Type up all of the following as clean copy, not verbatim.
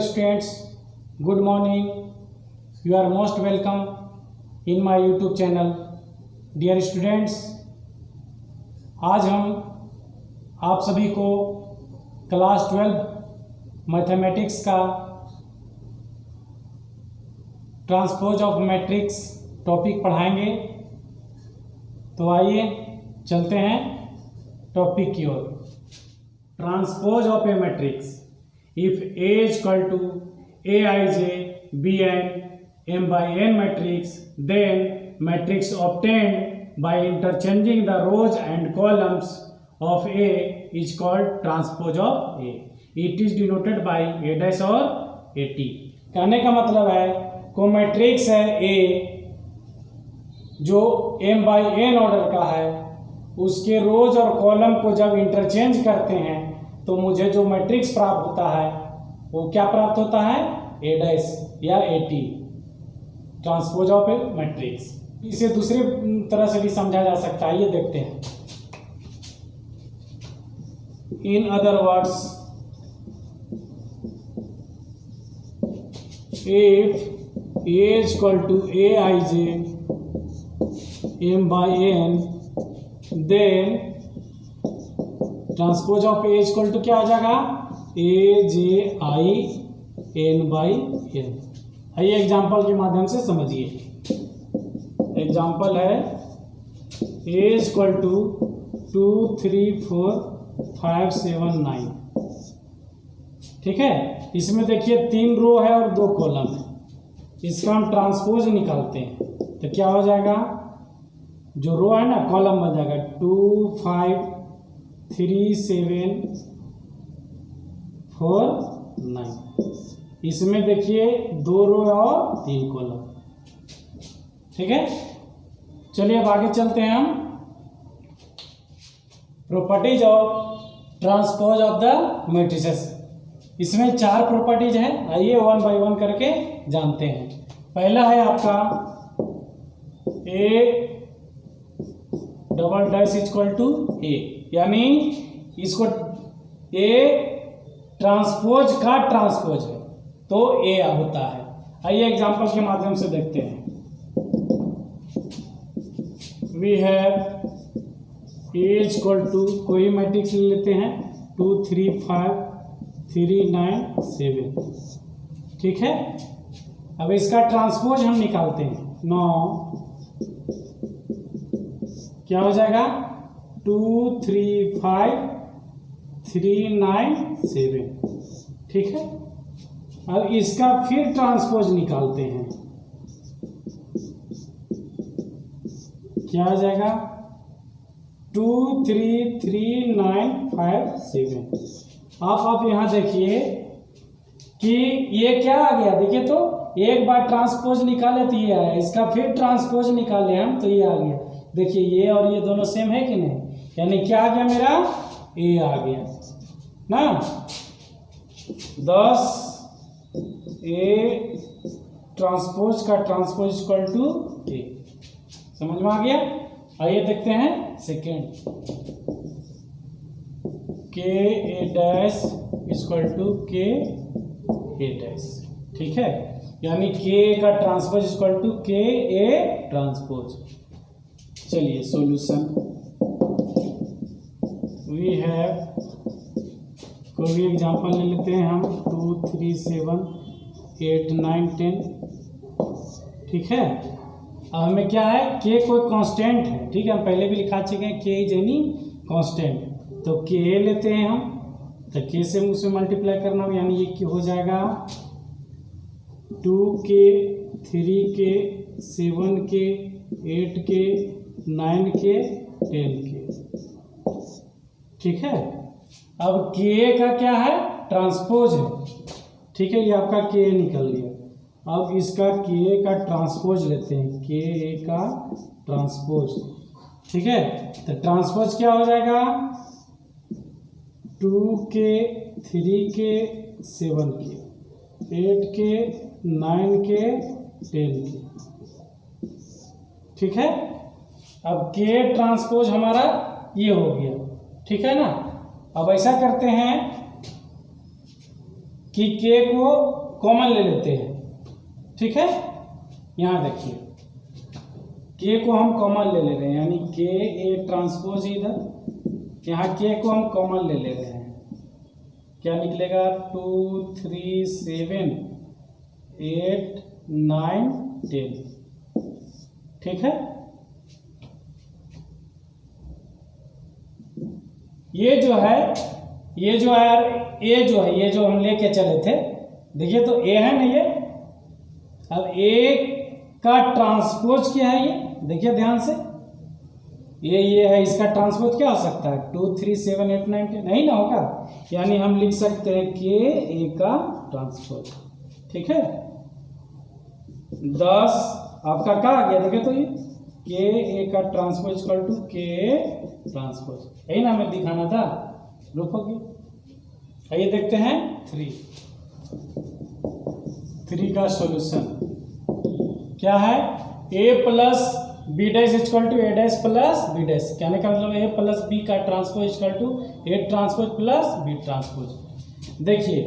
students, good morning. You are most welcome in my YouTube channel. Dear students, आज हम आप सभी को क्लास 12 मैथमेटिक्स का ट्रांसपोज ऑफ मैट्रिक्स टॉपिक पढ़ाएंगे। तो आइए चलते हैं टॉपिक की ओर। Transpose of a matrix. If A is equal to Aij Bn M by n matrix, then matrix obtained by interchanging the rows and columns of A is called transpose of A. It is denoted by A dash और AT. कहने का मतलब है को matrix है A जो M by n order का है, उसके रोज और कॉलम को जब इंटरचेंज करते हैं तो मुझे जो मैट्रिक्स प्राप्त होता है वो क्या प्राप्त होता है, ए डैश या eighty, transpose of a matrix. इसे दूसरी तरह से भी समझा जा सकता है, ये देखते हैं। In other words, if A is equal to a i j m by n, then transpose of A equal to क्या हो जाएगा, a j i n by n. आइए एग्जाम्पल के माध्यम से समझिए। एग्जाम्पल है ए इक्वल टू 2 3 4 5 7 9। ठीक है, इसमें देखिए 3 रो है और 2 कॉलम है। इसका हम ट्रांसपोज निकालते हैं तो क्या हो जाएगा, जो रो है ना कॉलम बन जाएगा 2 5 3 7 4 9। इसमें देखिए 2 रो और 3 कॉलम। ठीक है, चलिए अब आगे चलते हैं हम। Properties of transpose of the matrices. इसमें 4 प्रॉपर्टीज हैं, आइए 1 बाय 1 करके जानते हैं। पहला है आपका A double dash equal to A, यानी इसको ए ट्रांसपोज का ट्रांसपोज है तो ए होता है। आइए एग्जांपल के माध्यम से देखते हैं। We have A equal to, कोई मैट्रिक्स ले लेते हैं, 2 3 5 3 9 7। ठीक है, अब इसका ट्रांसपोज हम निकालते हैं। 9 क्या हो जाएगा, 2 3 5 3 9 7। ठीक है, अब इसका फिर ट्रांसपोज निकालते हैं, क्या हो जाएगा, 2 3 3 9 5 7। आप यहाँ देखिए कि ये क्या आ गया, देखिए तो एक बार ट्रांसपोज निकाले तो ये आया, इसका फिर ट्रांसपोज निकाले हम तो ये आ गया। देखिए ये और ये दोनों सेम है कि नहीं, यानी क्या आ गया, मेरा ए आ गया ना। 10 ए ट्रांसपोज का ट्रांसपोज इक्वल टू ए, समझ में आ गया। आइए देखते हैं सेकेंड, के ए डैश इक्वल टू के ए डैश। ठीक है, यानी के का ट्रांसपोज इक्वल टू के ए ट्रांसपोज। चलिए सॉल्यूशन, वी हैव, कोई भी एग्जांपल ले लेते हैं हम, 2 3 7 8 9 10। ठीक है, अब हमें क्या है, के कोई कांस्टेंट है। ठीक है, हम पहले भी लिखा चुके हैं के इज एनी कांस्टेंट, तो के लेते हैं हम, तो के से मुझसे मल्टीप्लाई करना हो, यानी ये हो जाएगा 2k 3k 7k 8k 9k 10k। ठीक है, अब के का क्या है, ट्रांसपोज है। ठीक है, ये आपका के निकल गया। अब इसका के का ट्रांसपोज लेते हैं, के का ट्रांसपोज। ठीक है, तो ट्रांसपोज क्या हो जाएगा, 2k 3k 7k 8k 9k 10k। ठीक है, अब के ट्रांसपोज हमारा ये हो गया। ठीक है ना, अब ऐसा करते हैं कि के को कॉमन ले लेते हैं, ठीक है। यहाँ देखिए के को हम कॉमन ले रहे हैं, यानी के ए ट्रांसपोज इधर, यहाँ के को हम कॉमन ले रहे हैं, क्या निकलेगा 2 3 7 8 9 10, ठीक है। ये जो है ये जो हम लेके चले थे, देखिए तो ए है ना ये। अब ए का ट्रांसपोज क्या है, ये देखिए ध्यान से, ये है, इसका ट्रांसपोज क्या हो सकता है 2 3 7 8 9 10, नहीं ना होगा, यानी हम लिख सकते हैं के ए का ट्रांसपोज, ठीक है। 10 आपका क्या आ गया, देखिए तो ये के ए का ट्रांसपोज इक्वल टू के ट्रांसपोज, यही ना हमें दिखाना था, रुकोगे। आइए देखते हैं 3 का सॉल्यूशन क्या है, A plus B dash equal to A dash plus B dash, कहने का मतलब ए प्लस बी का transpose equal to A transpose plus B transpose. देखिए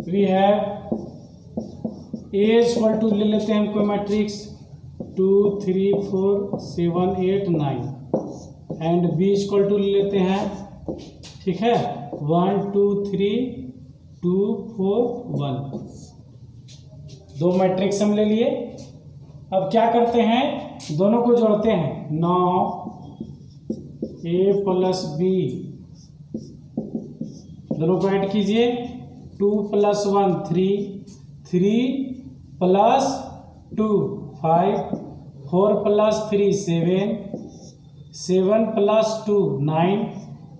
we have A equal to ले लेते हैं हम कोई matrix 2 3 4 7 8 9 and B equal to ले लेते हैं, ठीक है 1 2 3 2 4 1, दो मैट्रिक्स हम ले लिए। अब क्या करते हैं, दोनों को जोड़ते हैं, 9 ए प्लस बी, दोनों को ऐड कीजिए, 2 + 1 3 3 + 2 5 4 + 3 7 7 + 2 9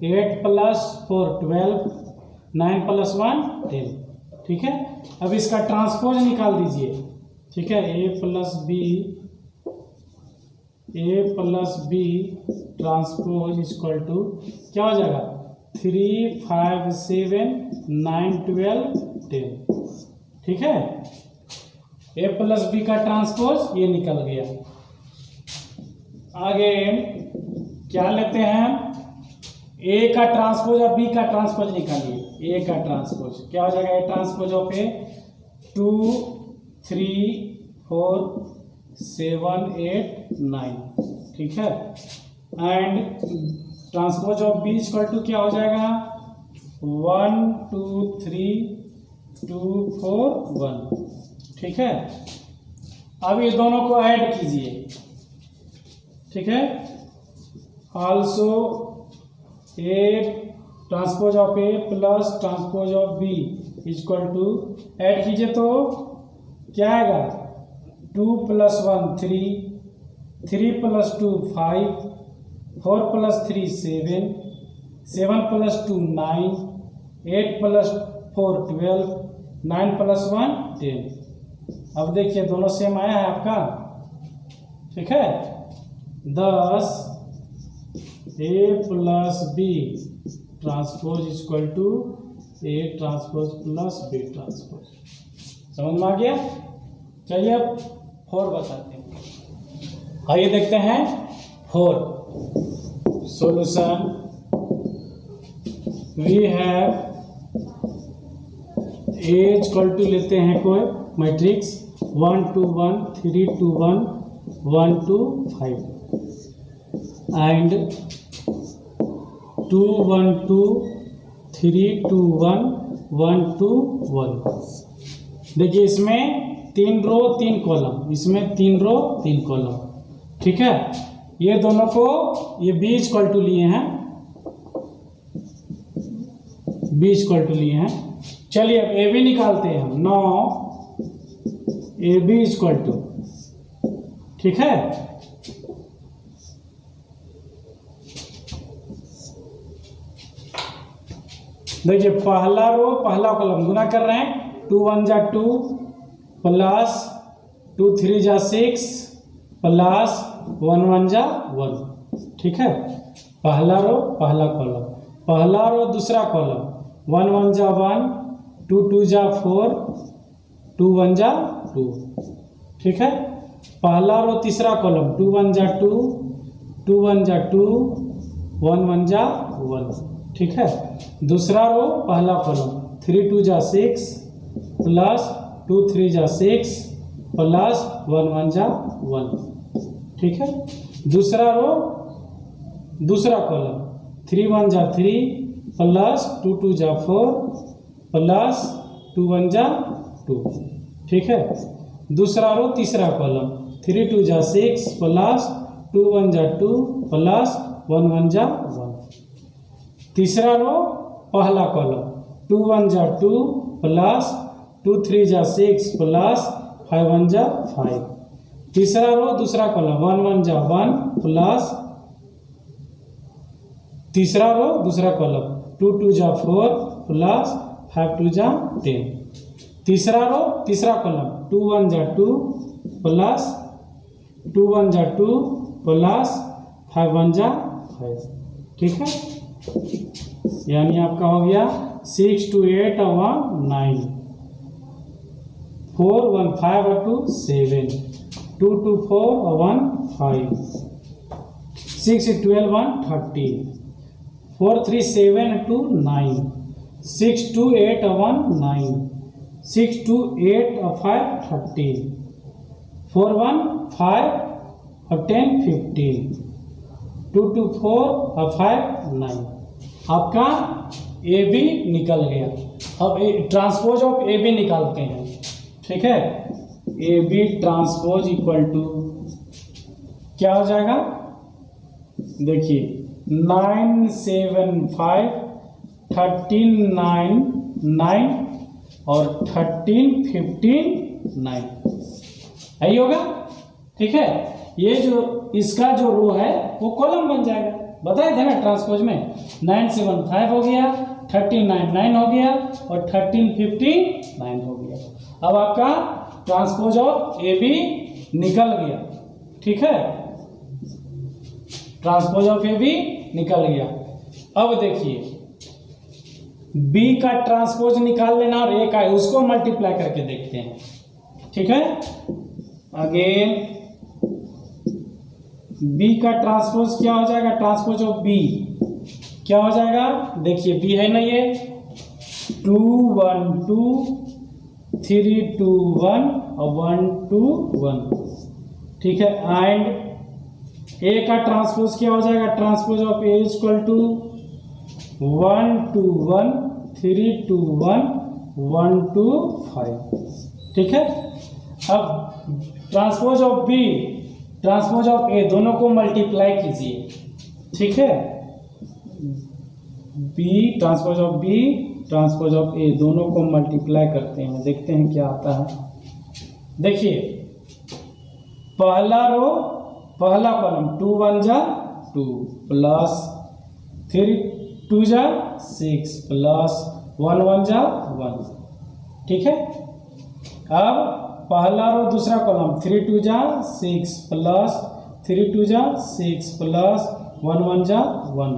8 + 4 12 9 + 1 10, ठीक है। अब इसका ट्रांसपोज निकाल दीजिए, ठीक है, A plus B transpose equal to क्या हो जाएगा 3 5 7 9 12 10, ठीक है। ए प्लस बी का ट्रांसपोज ये निकल गया। आगे क्या लेते हैं, ए का ट्रांसपोज और बी का ट्रांसपोज निकालिए। ए का ट्रांसपोज क्या हो जाएगा, ए ट्रांसपोज ऑफ ए 2 3 4 7 8 9, ठीक है। And transpose of B equal to क्या हो जाएगा 1 2 3 2 4 1, ठीक है। अब ये दोनों को ऐड कीजिए, ठीक है। Also A transpose of A plus transpose of B equal to, add कीजिए तो क्या आएगा 2 + 1 3 3 + 2 5 4 + 3 7 7 + 2 9 8 + 4 12 9 + 1 10। अब देखिए दोनों सेम आया है आपका, ठीक है। 10 A plus B transpose equal to A transpose plus B transpose, समझ में आ गया। चलिए अब 4 बताते हैं। आइए देखते हैं 4 solution. We have A equal to लेते हैं कोई मैट्रिक्स 1 2 1 3 2 1 1 2 5 एंड 2 1 2 3 2 1 1 2 1। देखिए इसमें 3 रो 3 कॉलम, इसमें 3 रो 3 कॉलम, ठीक है। ये दोनों को ये बी इक्वल टू लिए हैं, बी इक्वल टू लिए हैं। चलिए अब ए बी निकालते हैं हम। 9 ए बी इक्वल टू, ठीक है। देखिए पहला रो पहला कॉलम गुना कर रहे हैं, 2 1 जा 2 प्लस 2 3 जा 6 प्लस 1 1 जा 1, ठीक है। पहला रो पहला कॉलम, पहला रो दूसरा कॉलम 1 1 जा 1 2 2 जा 4 2 1 जा 2, ठीक है। पहला रो तीसरा कॉलम 2 1 जा 2 2 1 जा 2 1 1 जा 1, ठीक है। दूसरा रो पहला कॉलम 3 2 जा 6 प्लस 2 3 जा 6 प्लस 1 1 जा 1। ठीक है, दूसरा रो दूसरा कॉलम 3 1 जा 3 प्लस 2 2 जा 4 प्लस 2 1 जा 2। ठीक है, दूसरा रो तीसरा कॉलम 3 2 जा 6 प्लस 2 1 जा 2 प्लस 1 1 जा 1। तीसरा रो पहला कॉलम 2 1 जा 2 प्लस 2 3 जा 6 प्लस 5 1 जा 5। तीसरा रो दूसरा कॉलम 1 1 जा 1 प्लस तीसरा रो दूसरा कॉलम 2 2 जा 4 प्लस 5 2 जा 10। तीसरा रो तीसरा कॉलम 2 1 जा 2 प्लस 2 1 जा 2 प्लस 5 1 जा 5। ठीक है, यानी आपका हो गया 6 2 8 और 9 4 1 5 और 2 7 2 2 4 और 1 5 6 12 1 13 4 3 7 2 9 6 2 8 और 1 9 6 2 8 और 5 13 4 1 5 और 10 15 2 2 4 और 5 9। आपका ए बी निकल गया। अब ट्रांसपोज ऑफ ए बी निकालते हैं। ठीक है, A B transpose equal to क्या हो जाएगा, देखिए 9 7 5 13 9 9 और 13 15 9 यही होगा। ठीक है, ये जो इसका जो रो है वो कॉलम बन जाएगा, बताए थे ना ट्रांसपोज में। 9 7 5 हो गया, 13 9 9 हो गया और 13 15 9 हो गया। अब आपका ट्रांसपोज ऑफ ए बी निकल गया। ठीक है, ट्रांसपोज ऑफ ए बी निकल गया। अब देखिए बी का ट्रांसपोज निकाल लेना और ए का उसको मल्टीप्लाई करके देखते हैं। ठीक है, अगेन बी का ट्रांसपोज क्या हो जाएगा, ट्रांसपोज ऑफ बी क्या हो जाएगा, देखिए बी है ना ये 2 1 2 3 2 1 और 1 2 1। ठीक है, एंड ए का ट्रांसपोज क्या हो जाएगा, transpose of A equal to 1 2 1 3 2 1 1 2 5। ठीक है, अब transpose of B transpose of A दोनों को मल्टीप्लाई कीजिए। ठीक है, B transpose of B transpose of A दोनों को मल्टीप्लाई करते हैं, देखते हैं क्या आता है। देखिए पहला रो पहला कॉलम 2 1 जा 2 प्लस 3 2 जा 6 प्लस 1 1 जा 1। ठीक है, अब पहला रो दूसरा कॉलम 3 2 जा 6 प्लस 3 2 जा 6 प्लस 1 1 जा 1।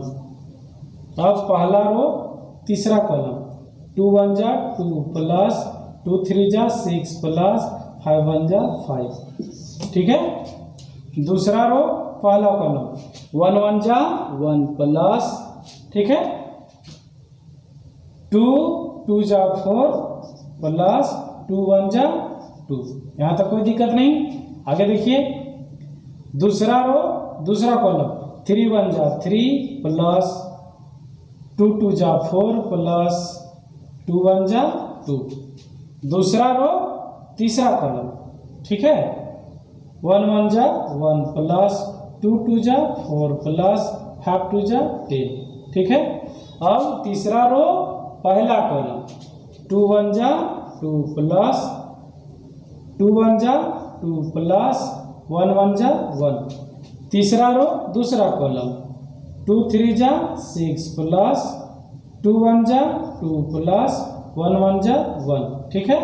अब पहला रो तीसरा कॉलम 2 1 जा 2 प्लस 2 3 जा 6 प्लस 5 1 जा 5। ठीक है, दूसरा रो पहला कॉलम 1 1 जा 1 प्लस, ठीक है 2 2 जा 4 प्लस 2 1 जा 2। यहाँ तक कोई दिक्कत नहीं। आगे देखिए दूसरा रो दूसरा कॉलम 3 1 जा 3 प्लस 2 2 जा 4 प्लस 2 1 जा 2। दूसरा रो तीसरा कॉलम, ठीक है 1 1 जा 1 प्लस 2 2 जा 4 प्लस 5 2 जा 10। ठीक है, अब तीसरा रो पहला कॉलम 2 1 जा 2 प्लस 2 1 जा 2 प्लस 1 1 जा 1। तीसरा रो दूसरा कॉलम 2 3 जा 6 प्लस 2 1 जा 2 प्लस 1 1 जा 1। ठीक है,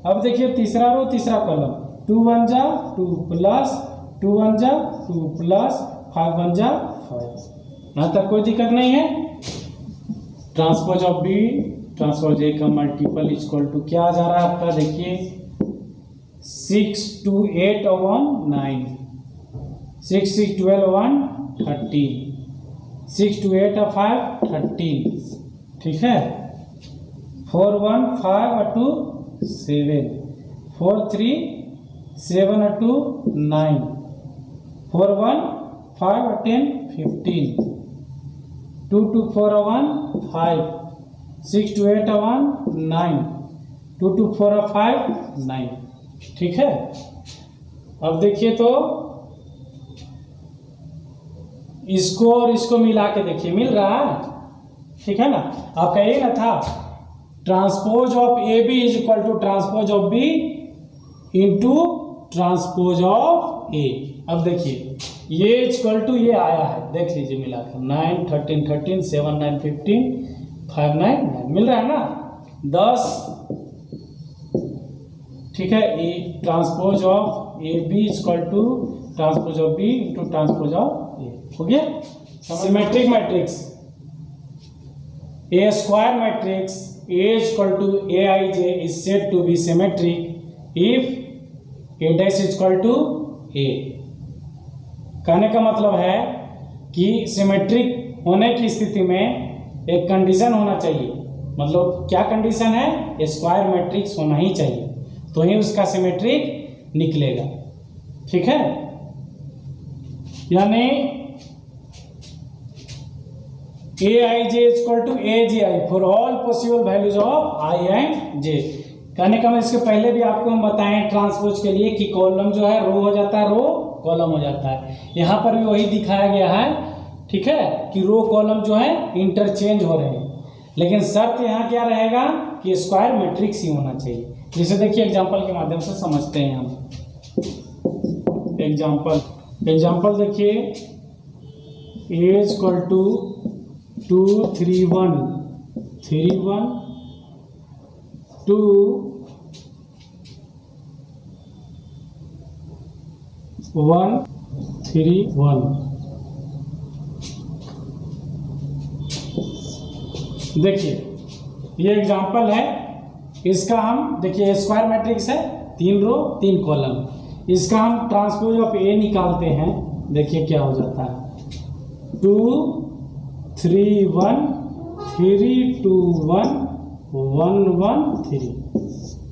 अब देखिए तीसरा रो तीसरा कॉलम 2 1 जा 2 प्लस 2 1 जा 2 प्लस 5 1 जा 5। यहाँ तक कोई दिक्कत नहीं है। Transpose of B transpose A का मल्टीपल इक्वल टू क्या आ जा रहा है आपका, देखिए 6 2 8 और 1 9 6 6 12 1 13 6 2 8 और 5 13। ठीक है, 4 1 5 और 2 7, 4 3 7 और 2 9, 4 1 5 और 10 15, 2 2 4 और 1 5, 6 2 8 और 1 9, 2 2 4 और 5 9। ठीक है, अब देखिए तो इसको और इसको मिला के देखिए, मिल रहा है। ठीक है ना, आपका ये ना था transpose of A B is equal to transpose of B into transpose of A. अब देखिए ये इक्वल टू ये आया है, देख लीजिए मिला कर 9 13 13 7 9 15 5 9 9 मिल रहा है ना 10। ठीक है, A transpose of A B equal to transpose of B into transpose of A. हो गया। Symmetric matrix A square matrix A is equal to Aij is said to be symmetric if A dash is equal to A। कहने का मतलब है कि symmetric होने की स्थिति में एक कंडीशन होना चाहिए। मतलब क्या कंडीशन है? स्क्वायर मैट्रिक्स होना ही चाहिए, तो ही उसका सिमेट्रिक निकलेगा। ठीक है, यानी Aij is equal to Aj for all possible values of I and j। कहने का मैं इसके पहले भी आपको हम बताएं ट्रांसपोज के लिए कि कॉलम जो है रो हो जाता है, रो कॉलम हो जाता है। यहाँ पर भी वही दिखाया गया है। ठीक है, कि रो कॉलम जो है इंटरचेंज हो रहे हैं, लेकिन शर्त यहाँ क्या रहेगा कि स्क्वायर मैट्रिक्स ही होना चाहिए। जैसे देखिए एग्जाम्पल के माध्यम से समझते हैं हम। एग्जाम्पल देखिए, A is equal to 2 3 1 3 1 2 1 3 1। देखिए ये एग्जाम्पल है, इसका हम देखिए स्क्वायर मैट्रिक्स है, 3 रो 3 कॉलम। इसका हम ट्रांसपोज ऑफ ए निकालते हैं। देखिए क्या हो जाता है, 2 3 1 3 2 1 1 1 3।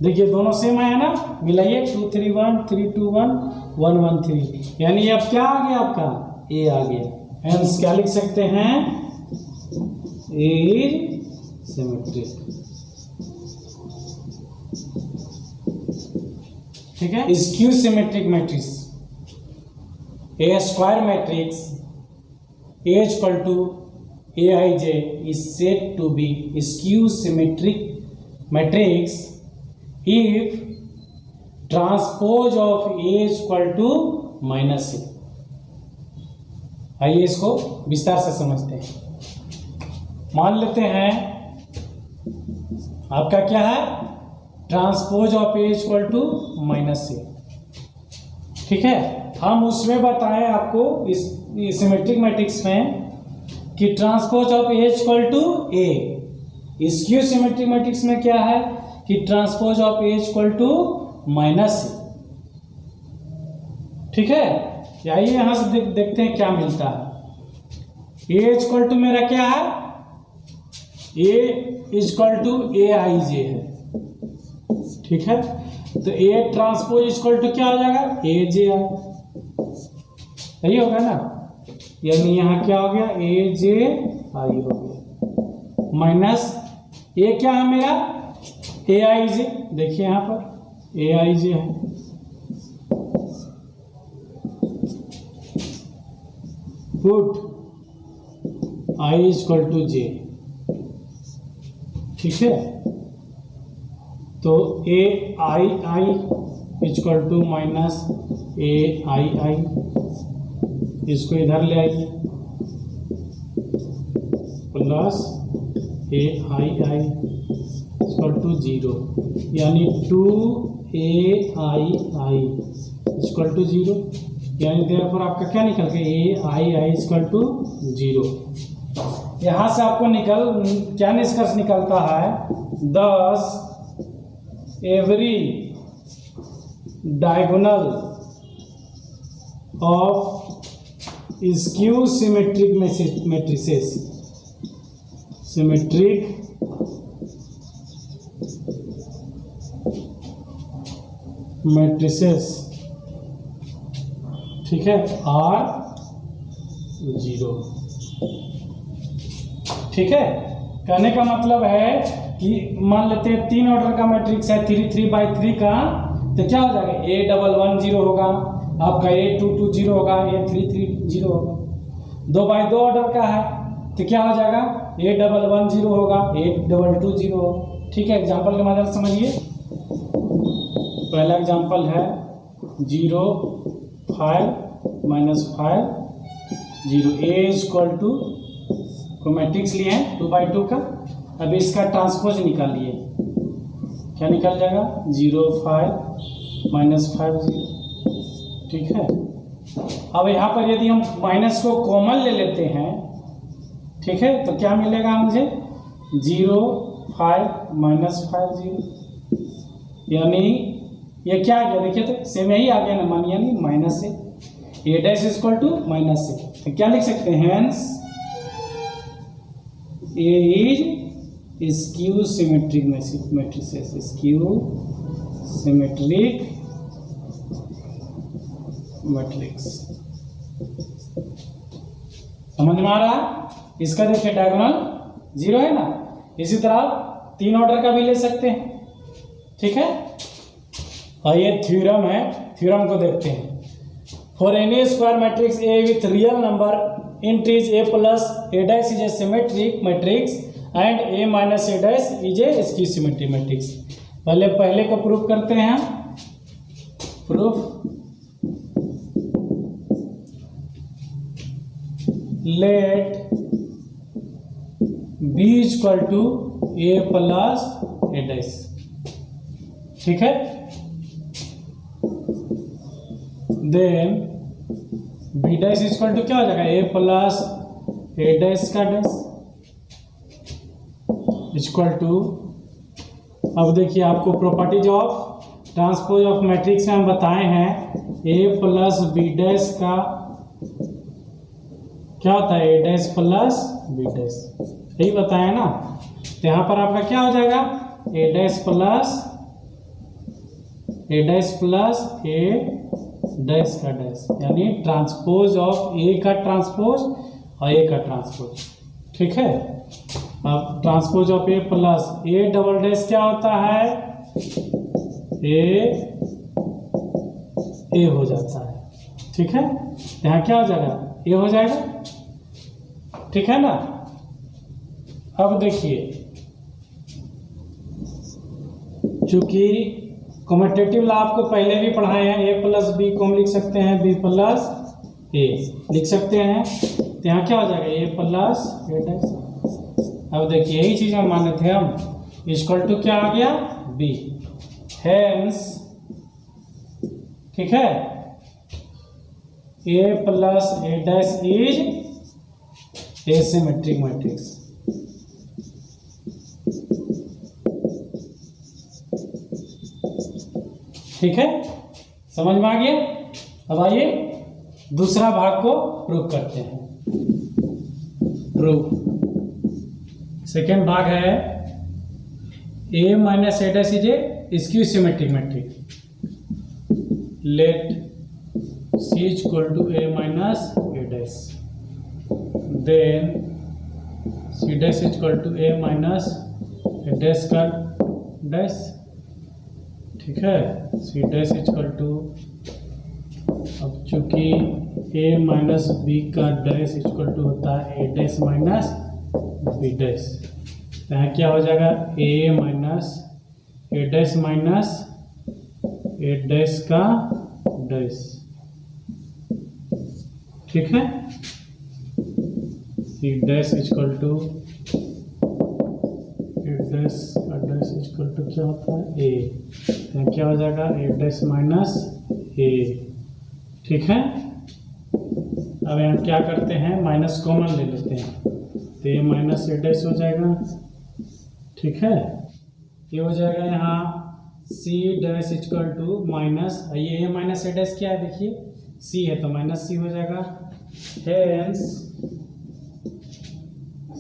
देखिए दोनों सेम आया ना, मिलाइए 2 3 1 3 2 1 1 1 3, यानी अब क्या आ गया आपका ए आ गया। हेंस क्या लिख सकते हैं, ए सिमेट्रिक। ठीक है, skew symmetric matrix A square matrix A is equal to Aij is said to be skew symmetric matrix if transpose of A is equal to minus A। आइए इसको विस्तार से समझते हैं। मान लेते हैं आपका क्या है, transpose of A is equal to minus A। ठीक है, हम उसमें बताएं आपको इस सिमेट्रिक मैट्रिक्स में कि transpose of A equal to A. Skew symmetric matrix में क्या है कि transpose of A equal to minus A. ठीक है, आइए यहां से देखते हैं क्या मिलता है। ए इक्वल टू मेरा क्या है, ए equal to a i j है। ठीक है, तो ए ट्रांसपोज इक्वल टू क्या हो जाएगा, ए जे आई। सही होगा ना, यानी यहाँ क्या हो गया, ए जे आई हो गया, माइनस ए क्या है मेरा, ए आई जे। देखिए यहाँ पर ए आई जे है, put i equal to j. ठीक है, तो a i i equal to minus a i i, इसको इधर ले आइए, plus a i i equal to 0, यानी 2 ए आई आई इक्वल टू 0, यानी देयरफॉर आपका क्या निकल गया, ए आई आई इक्वल टू 0। यहाँ से आपको क्या निष्कर्ष निकलता है, 10 every diagonal of skew symmetric matrices, symmetric matrices, ठीक है, आर 0। ठीक है, कहने का मतलब है कि मान लेते हैं 3 ऑर्डर का मैट्रिक्स है 3 3 बाई 3 का, तो क्या हो जाएगा, A11 0 होगा, आपका A22 0 होगा, A33 0 होगा। 2 बाई 2 ऑर्डर का है तो क्या हो जाएगा, A11 0 होगा, A22 0 होगा। ठीक है, एग्जाम्पल के माध्यम से समझिए। पहला एग्जाम्पल है 0 5 -5 0, A इक्वल टू को मैट्रिक्स लिए हैं 2 बाई 2 का। अब इसका ट्रांसपोज निकालिए, क्या निकल जाएगा, 0 5 -5 0। ठीक है, अब यहाँ पर यदि हम माइनस को कॉमन ले लेते हैं, ठीक है, तो क्या मिलेगा मुझे, 0 5 -5 0, यानी ये क्या आ गया, देखिए तो सेम यही आ गया ना, मान यानी माइनस से A dash equal to minus से, तो क्या लिख सकते हैं, hence A is skew symmetric matrices, skew symmetric matrix. समझ में आ रहा है? इसका देखिए डायगोनल 0 है ना, इसी तरह 3 ऑर्डर का भी ले सकते हैं। ठीक है, और ये थ्योरम है, थ्योरम को देखते हैं। For any square matrix A with real number entries A plus A dash is a symmetric matrix and A minus A dash is a skew symmetric matrix. पहले को प्रूफ करते हैं हम। Proof, let B equal to A plus A dash. ठीक है, then B dash equal to क्या हो जाएगा, A प्लस A डैश का डैश इक्वल टू, अब देखिए आपको properties of transpose of matrix में हम बताए हैं, A प्लस B डैश का क्या होता है, A dash plus B dash, यही बताया ना। तो यहाँ पर आपका क्या हो जाएगा, A dash plus A dash plus A dash का डैश, यानी ट्रांसपोज ऑफ A का ट्रांसपोज और A का ट्रांसपोज। ठीक है, अब transpose of A plus A double dash क्या होता है, A हो जाता है। ठीक है, यहाँ क्या हो जाएगा, A हो जाएगा। ठीक है ना, अब देखिए चूंकि कम्यूटेटिव लॉ आपको पहले भी पढ़ाए हैं, A प्लस B को हम लिख सकते हैं B प्लस A लिख सकते हैं, तो यहाँ क्या हो जाएगा, A प्लस A डैश। अब देखिए यही चीज हम माने थे हम, इक्वल टू क्या आ गया, B, हेंस ठीक है, A plus A dash is a symmetric matrix. ठीक है, समझ में आ गया। अब आइए दूसरा भाग को प्रूव करते हैं। प्रूव, सेकेंड भाग है A minus A dash is a skew symmetric matrix, let C equal to A minus A dash, then C dash equal to A minus A dash का डैश। ठीक है, C डैश इक्वल टू, अब चूंकि A minus B का dash equal to होता है A dash minus B dash, तो यहाँ क्या हो जाएगा, A minus A dash minus A dash का डैश। ठीक है, C dash equal to A dash का डैश इक्वल टू क्या होता है, A, तो क्या हो जाएगा, A डैश माइनस A। ठीक है, अब यहाँ क्या करते हैं, माइनस कॉमन ले लेते हैं, तो A माइनस A डैश हो जाएगा। ठीक है, ये हो जाएगा यहाँ C dash equal to minus, ये A माइनस A डैश क्या है, देखिए C है तो माइनस C हो जाएगा, hence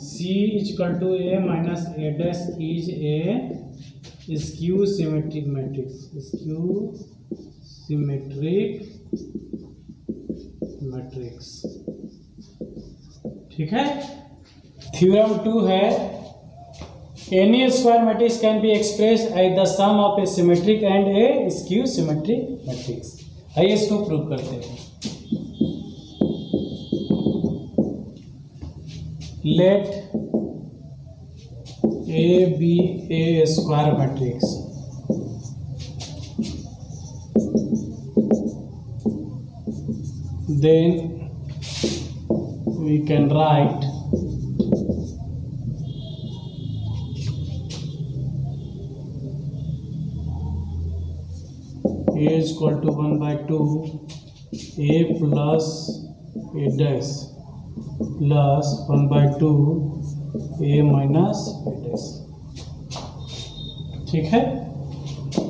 C equal to A minus A dash is a skew symmetric matrix, skew symmetric matrix. ठीक है। थ्योरम 2 है, any square matrix can be express as the sum of a symmetric and a skew symmetric matrix. आइए इसको prove करते हैं। Let A be a square matrix, then we can write A is equal to 1/2 A plus A dash plus 1/2 A minus A dash। ठीक है।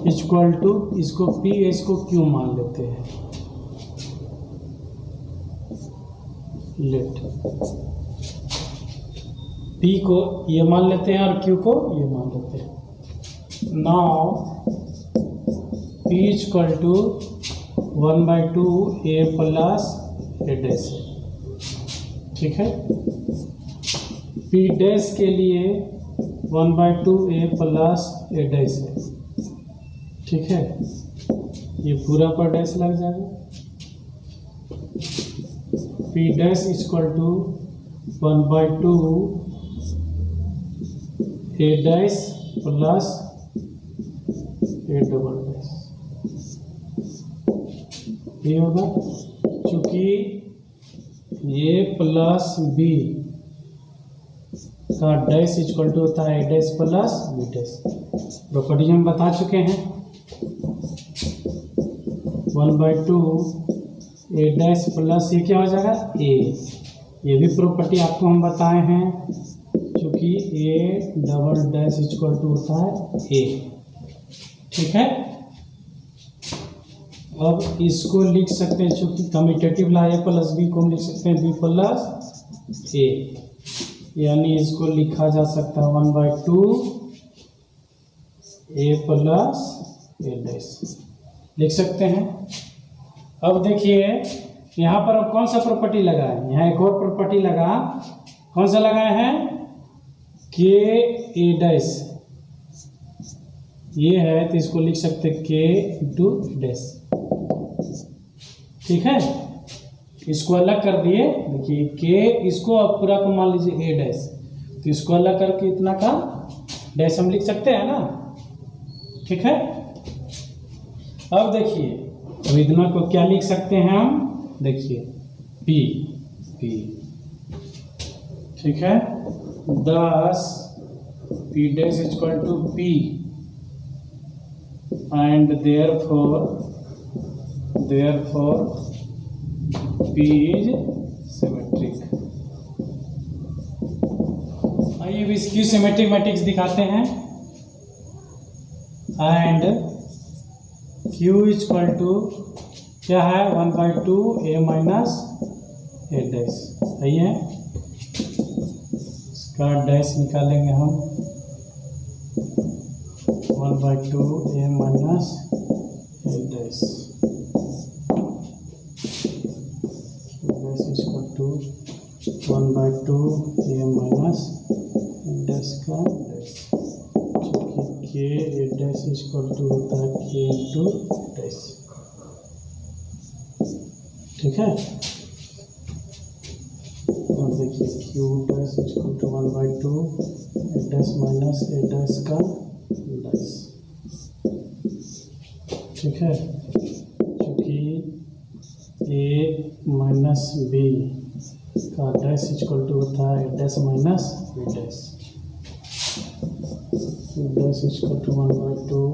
Equal to, इसको P इसको Q मान लेते हैं। लेट P को ये मान लेते हैं और Q को ये मान लेते हैं। Now P equal to 1/2 A plus A dash. ठीक है। P डैश के लिए 1/2 A प्लस A डैश है। ठीक है। ये पूरा पर डैश लग जाएगा। P dash equal to 1/2 A dash plus A double dash. ये होगा, चूंकि A प्लस B का डैश इक्वल टू होता है A dash plus B dash. Property हम बता चुके हैं। 1/2 A डैश प्लस ये क्या हो जाएगा A। ये भी प्रॉपर्टी आपको हम बताए हैं, क्योंकि A double dash equal to होता है A। ठीक है। अब इसको लिख सकते हैं, चूंकि commutative law A plus B को हम लिख सकते हैं B प्लस A, यानी इसको लिखा जा सकता है 1/2 A प्लस A डैश लिख सकते हैं। अब देखिए यहाँ पर अब कौन सा प्रॉपर्टी लगा है, यहाँ एक और प्रॉपर्टी लगा। कौन सा लगाया है, के ए डैश, ये है तो इसको लिख सकते के इंटू डैश। ठीक है। इसको अलग कर दिए, देखिए के, इसको अब पूरा को मान लीजिए ए डैश, तो इसको अलग करके इतना का डैश हम लिख सकते हैं ना। ठीक है। अब देखिए, अब इतना को क्या लिख सकते हैं हम, देखिए P P। ठीक है। 10 P dash equal to P and therefore P is symmetric. आइए अब इसकी सिमेट्रिक मैट्रिक्स दिखाते हैं। एंड Q इक्वल टू क्या है, 1/2 A माइनस A डैश। आइए इसका डैश निकालेंगे हम, 1/2 A minus A dash equal to 1/2 A minus A dash का डैश, क्योंकि के A डैश इक्वल टू होता है के इंटू डैश। ठीक है। और देखिए Q dash equal to 1/2 A dash minus A dash का डैश। ठीक है। क्योंकि A माइनस B का डैश इक्वल टू होता है A dash minus B dash. Dash equal to 1/2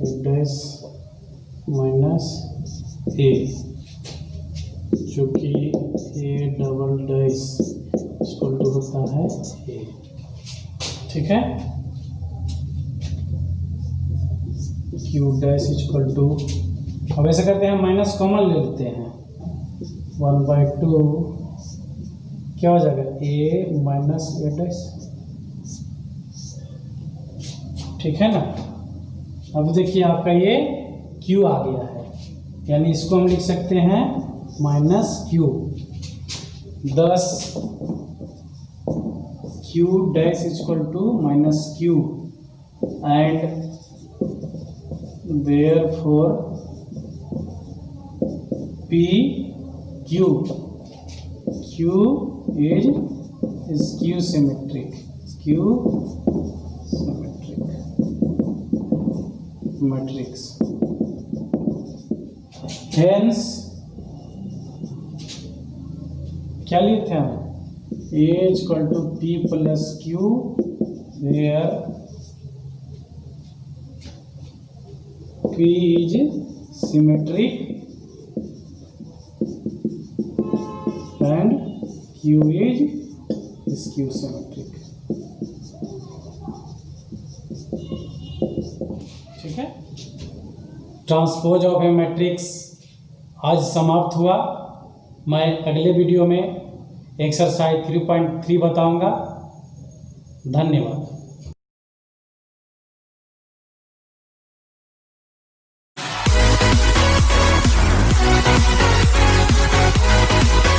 A dash minus A, चूँकि A double dash equal to होता है A। ठीक है। Q डैश इक्वल टू, अब ऐसे करते हैं, माइनस कॉमन ले लेते हैं, 1/2 क्या हो जाएगा A माइनस A डैश। ठीक है ना। अब देखिए आपका ये क्यू आ गया है, यानी इसको हम लिख सकते हैं minus Q. 10 Q dash is equal to minus Q and therefore P Q is Q symmetric matrix. Hence क्या लिखते हैं हम? A is equal to P plus Q where P is symmetric and Q is Q symmetric. ठीक है, transpose of a matrix आज समाप्त हुआ। मैं अगले वीडियो में एक्सरसाइज 3.3 बताऊंगा। धन्यवाद।